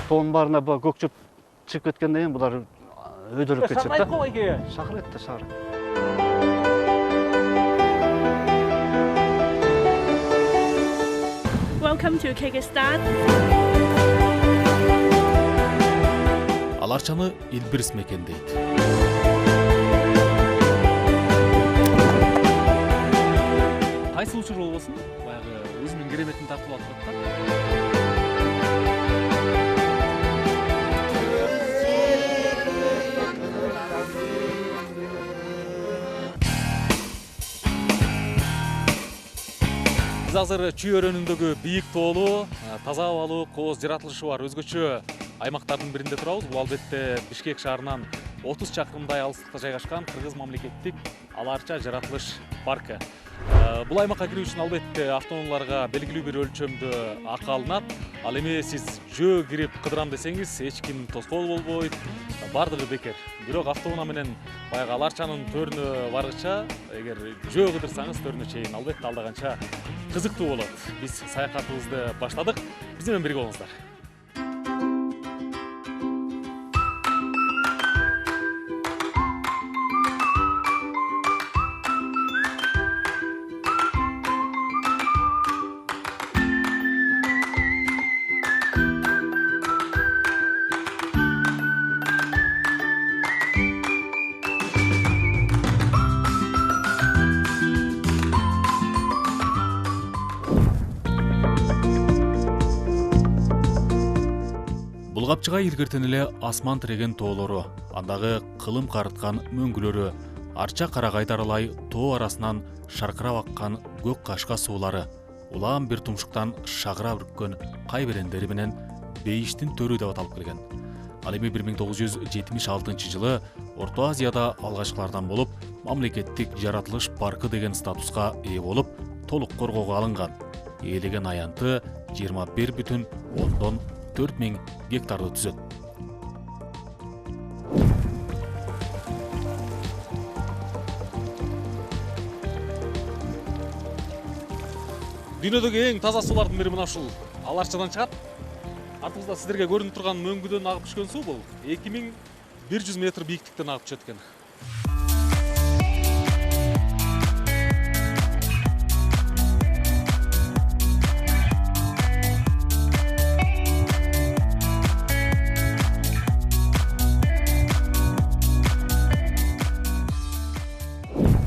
тоонун баарына көк чөп чыгып кеткенден кийин булар өйдөлүп кетишет да. Шақырайық қой айге. Шақырайық та шақырайық. Welcome to Kyrgyzstan. Ал арчаны Элбирс мекендейт. Кайсы учур болбосун, баягы өзүнүн кереметин тартып алып турат да. Биз азыр Чүй өрөөнүндөгү бийик тоолуу, таза абалуу кооз жаратылышы бар өзгөчө аймактардын биринде турабыз. Бул албетте Бишкек шаарынан 30 чакырымдай алыстыкта жайгашкан Кыргыз мамлекеттик Ала Арча жаратылыш паркы. Бул аймакка кирүү үчүн албетте автоунааларга белгилүү бир өлчөмдө акы алынат. Ал эми сиз жөө кирип кыдырам десеңиз, эч ким тоскоол болбойт. Бардыгы бекер. Бирок автоунаа менен баягы Ала Арчанын төрүнө баргыча, эгер жөө кыдырсаңыз төрүнө чейин албетте алда канча кызыктуу болот. Биз саякатыбызды баштадык. Биз менен бирге болуңуздар. Булгапчыга илгертен эле асман тиреген тоолору, андагы кылым карыткан мөңгүлөрү, арча карагайды аралай тоо арасынан шаркырап аккан көк кашка суулары, улаан бир тумшуктан шагыра бүрккөн кай берендери менен бейиштин төрү деп аталып келген. Ал эми 1976 жылы Орто Азияда алгачкылардан болуп, мамлекеттик жаратылыш паркы деген статуска ээ болуп, толук коргоого алынган. Ээлеген аянты 21,4 миң гектарды түзөт. Дүйнөдөгү эң таза суулардын бири мына ушул Ала Арчадан чыгат. Артыбызда сиздерге көрүнүп турган мөңгүдөн агып түшкөн суу бул 2100 метр бийиктиктен агып түшөт экен.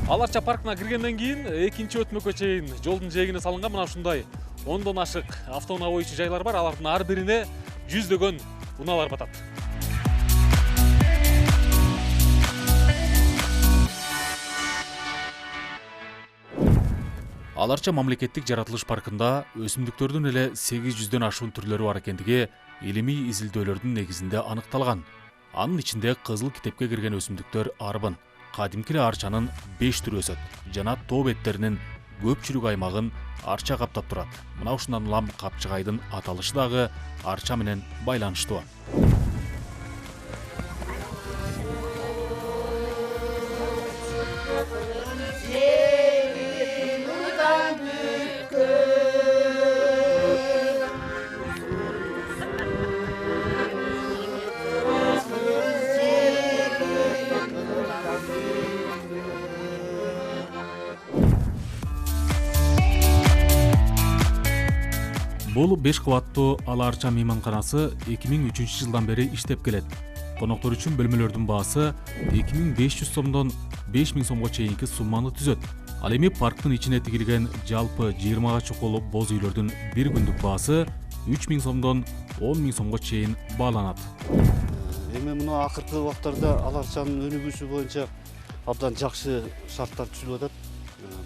Ала Арча паркына киргенден кийин экинчи өтмөккө чейин жолдун жээгине салынган мына ушундай 10дон ашык автоунаа боюнча жайлар бар. Алардын ар бирине жүздөгөн унаалар батат. Ала Арча мамлекеттик жаратылыш паркында өсүмдүктөрдүн эле 800дөн ашуун түрлөрү бар экендиги илимий изилдөөлөрдүн негизинде аныкталган. Анын ичинде кызыл китепке кирген өсүмдүктөр арбын, кадимки арчанын 5 түрү өсөт жана тоо беттеринин көпчүлүк аймагын арча каптап турат. Мына ушундан улам капчыгайдын аталышы дагы арча менен байланыштуу. Бул 5 кабаттуу Ала Арча мейманканасы 2003 жылдан бери иштеп келет. Коноктор үчүн бөлмөлөрдүн баасы 2500 сомдон 5000 сомго чейинки сумманы түзөт. Ал эми парктын ичине тигилген жалпы 20га чукул боз үйлөрдүн бир күндүк баасы 3000 сомдон 10000 сомго чейин бааланат. Эми мына акыркы убактарда Ала Арчанын өнүгүүсү боюнча абдан жакшы шарттар түзүлүп атат.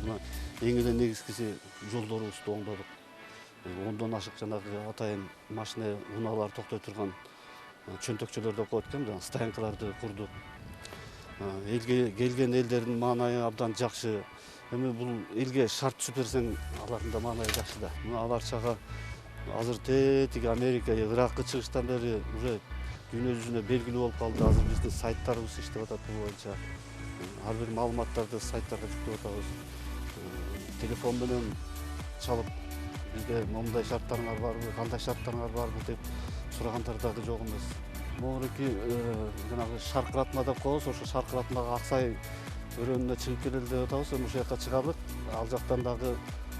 Мына эң эле негизгиси жолдорубузду оңдодук. 10дон ашык жанагы атайын машина унаалар токтой турган чөнтөкчөлөр деп коет экен, стоянкаларды курдук. Элге келген элдердин маанайы абдан жакшы. Эми бул элге шарт түзүп берсең, алардын да маанайы жакшы да. Мына Ала Арчага азыр тетиги Америка, Иракка чыгыштан бери уже дүйнө жүзүнө белгилүү болуп калды. Азыр биздин сайттарыбыз иштеп атат бул боюнча. Ар бир маалыматтарды сайттарга жүктөп атабыз. Телефон менен чалып бизде момундай шарттарыңар барбы, кандай шарттарыңар барбы деп сурагандар дагы жок эмес. Могуреки жанагы шаркыратма деп коебуз, ошо шаркыратмага Аксай өрөөнүнө чыгып келели деп атабыз. Ошол жака чыгабыз. Ал жактан дагы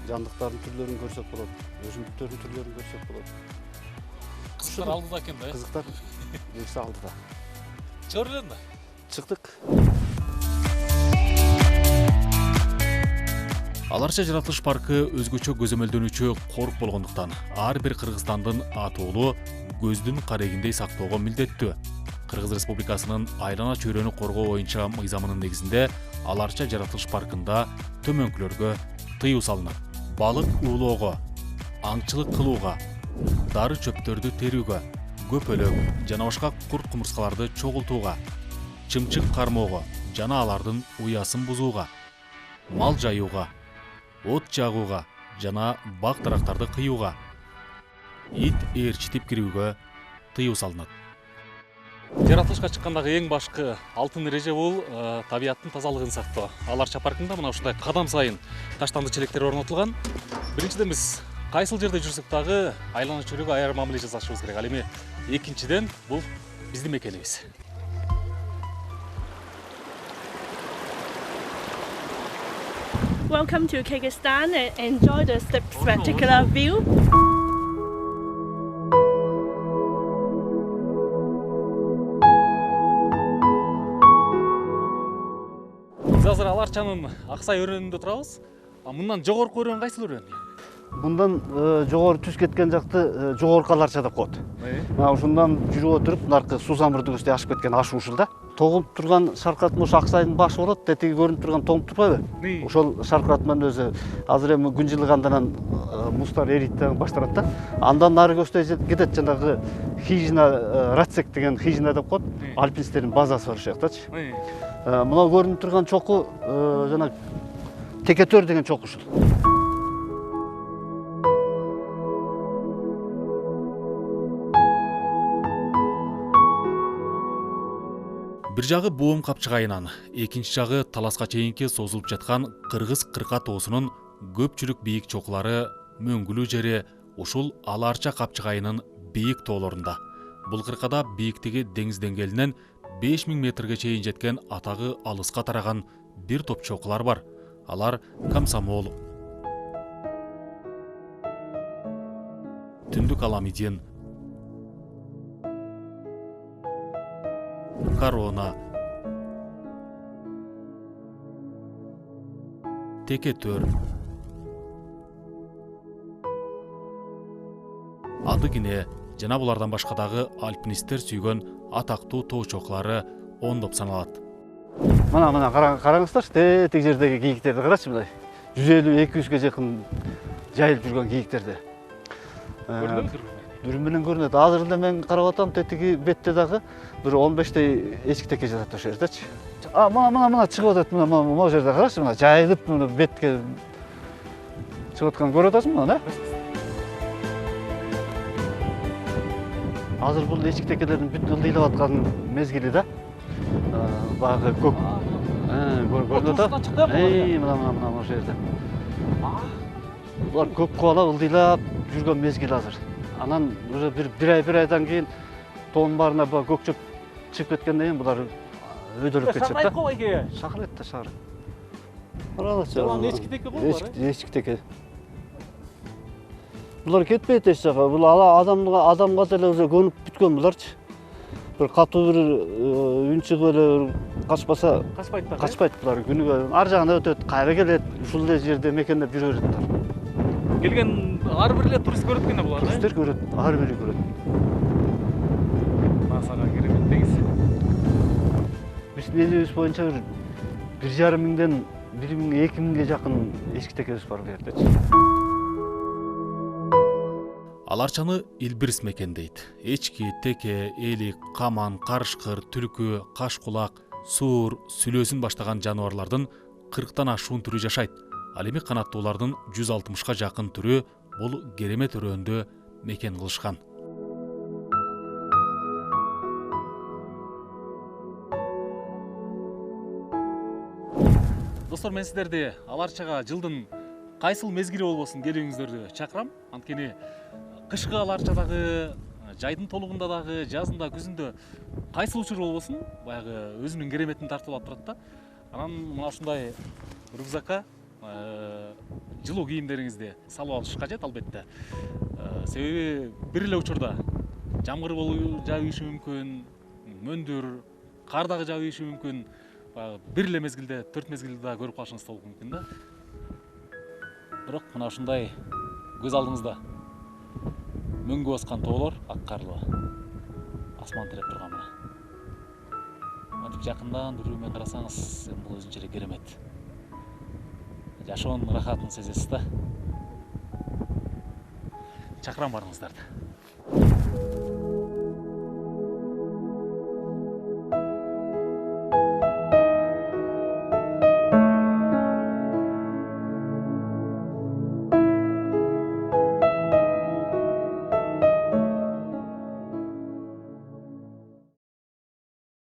жандыктардын түрлөрүн көрсөк болот, өсүмдүктөрдүн түрлөрүн көрсөк болот. Кызыктар алдыда экен да. Кызыктар буюрса алдыда. Чыгып эле да. Чыктык. Аларча жаратылыш паркы өзгөчө көзөмөлдөнүүчү корк болгондуктан ар бир кыргызстандын атоолу көздүн карегиндей сактоого милдеттүү. Кыргыз Республикасынын айлана чөйрөнү коргоо боюнча мыйзамынын негизинде Аларча жаратылыш паркында төмөнкүлөргө тыюу салынат. Балык уулоого, аңчылык кылууга, дары чөптөрдү терүүгө, көпөлөк жана башка курт кумурскаларды чогултууга, чымчык кармоого жана алардын уясын бузууга, мал жаюуга, от жагууга жана бак дарактарды кыюуга, ит ээрчитип кирүүгө тыюу салынат. Жаратылышка чыккандагы эң башкы алтын эреже бул табияттын тазалыгын сактоо. Аларча паркында мына ушундай кадам сайын таштанды челектер орнотулган. Биринчиден биз кайсыл жерде жүрсөк дагы айлана чөйрөгө аяр мамиле жасашыбыз керек. Ал эми экинчиден бул биздин мекенибиз. Welcome to Kyrgyzstan and enjoy the spectacular view. Биз азыр Аларчанын Аксай өрөөнүндө турабыз. Мындан жогорку өрөөн кайсыл өрөөн? Мындан жогору түз кеткен жакты жогорку Аларча деп коет. Ушундан жүрүп отуруп наркы суу самырды көздөй ашып кеткен аш ушул да. Тогулуп турган шаркыратма ошо Аксайдын башы болот, тетиги көрүнүп турган тоңуп турбайбы? Ошол шаркыратманын өзү азыр эми күн жылык андан муздар эрийт да башталат да. Андан нары көздөй кетет жанагы хижина Рацек деген хижина деп коет. Альпинисттердин базасы бар ошол жактачы. Мына көрүнүп турган чоку жана Текетөр деген чоку ушул. Бир жагы Буум капчыгайынан, экинчи жагы Таласка чейинки созулуп жаткан Кыргыз-Кырка тоосунун көпчүлүк бийик чокулары мөңгүлүү жери ушул Аларча капчыгайынын бийик тоолорунда. Бул кыркада бийиктиги деңиз деңгээлинен 5000 метрге чейин жеткен атагы алыска тараган бир топ чокулар бар. Алар Комсомол, Түндүк Аламидин, Корона, Текетөр, Адыгине жана булардан башка дагы альпинисттер сүйгөн атактуу тоо чокулары ондоп саналат. Мына караңыздарчы, тетиги жердеги кийиктерди карачы мындай. 150-200ге жакын жайылып жүргөн кийиктерди. Дүрүм менен көрүнөт. Азыр эле мен карап атам, тетиги бетте дагы бир 15тей эчкитеке жатат ошол жердечи. Мына чыгып атат, мына могу жерде карачы, мына жайылып мына бетке чыгып атканын көрүп атасыңбы мына? Азыр бул эчкитекелердин бүт ылдыйлап аткан мезгили да. Багы көк. Көрүнүп атат. Мына ошол жерде. Булар көк кубалап ылдыйлап жүргөн мезгил азыр. Анан уже бир айдан кийин тоонун баарына көкчөп чыгып кеткенден кийин булар өйдөлүп кетишет да. Шакырат да шаар. Караңызчы. Булар эчкитеке го булар. Эчкитеке. Булар кетпейт эч жака. Бул адамга деле уже көнүп бүткөн буларчы. Бир катуу бир үн чыгып эле качпаса, качпайт булар. Күнүгө ар жагына өтөт, кайра келет, ушул эле жерде мекендеп жүрө берет булар. Келген ар бир эле турист көрөт экен булар. Туристтер көрөт, ар бири көрөт. Масага керемет деңиз. Биздин элибиз боюнча 1,5 миңден 1,000-2 миңге жакын эчкитекебиз бар бул жердечи. Аларчаны Илбирс мекендейт. Эчки, теке, элик, каман, карышкыр, түлкү, кашкулак, суур, сүлөөсүн баштаган жаныбарлардын 40тан ашуун түрү жашайт. Ал эми канаттуулардын 160га жакын түрү бул керемет өрөөндө мекен кылышкан. Достор, мен сиздерди Аларчага жылдын кайсыл мезгили болбосун келүүңүздөрдү чакырам. Анткени кышкы аларчадагы, жайдын толугунда дагы, жазында, күзүндө кайсыл учур болбосун баягы өзүнүн кереметин тартып алып турат да. Анан мына ушундай рюкзакка жылуу кийимдериңизди салып алыш кажет албетте. Себеби бир эле учурда жамгыр болуп жаышы мүмкүн, мөндүр, кар дагы жаышы мүмкүн. Бир эле мезгилде, 4 мезгилди да көрүп калышыңыз болуп мүмкүн да. Бирок мына ушундай көз алдыңызда мөңгү баскан тоолор, ак карлуу, асман тиреп турган мына. Мынтип жакындан дүрүүмен карасаңыз, бул өзүнчө эле керемет. Жашоонун рахатын сезесиз да. Чакырам барыңыздарды.